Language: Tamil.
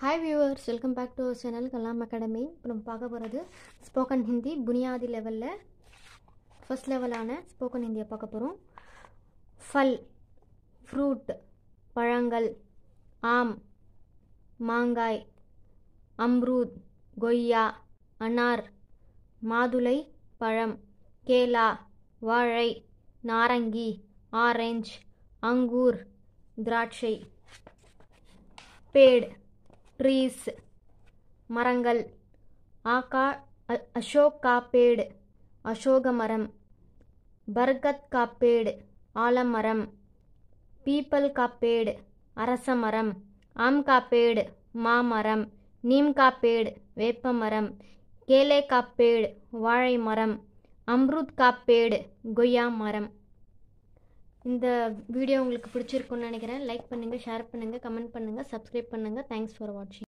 Hi viewers, welcome back to our channel Kalam Academy. இப்போ நம்ம பார்க்க போகிறது ஸ்போக்கன் ஹிந்தி புனியாதி லெவலில் ஃபர்ஸ்ட் லெவலான ஸ்போக்கன் ஹிந்தியை பார்க்க போகிறோம். ஃபல் ஃப்ரூட் பழங்கள், ஆம் மாங்காய், அம்ரூத் கொய்யா, அனார் மாதுளை பழம், கேலா வாழை, நாரங்கி ஆரஞ்சு, அங்கூர் திராட்சை. पेड़ ट्रीज मरंगल, अशोक का पेड़ अशोक मरम, बरगद का पेड़ आलम मरम, पीपल का पेड़ अरस मरम, आम का पेड़ मा मरम, नीम का पेड़ वेप मरम, केले का पेड़ वाழை मरम, अमरूद का पेड़ கொய்யா மரம். இந்த வீடியோ உங்களுக்கு பிடிச்சிருக்கும்னு நினைக்கிறேன். லைக் பண்ணுங்கள், ஷேர் பண்ணுங்கள், கமெண்ட் பண்ணுங்கள், சப்ஸ்கிரைப் பண்ணுங்கள். தேங்க்ஸ் ஃபார் வாட்சிங்.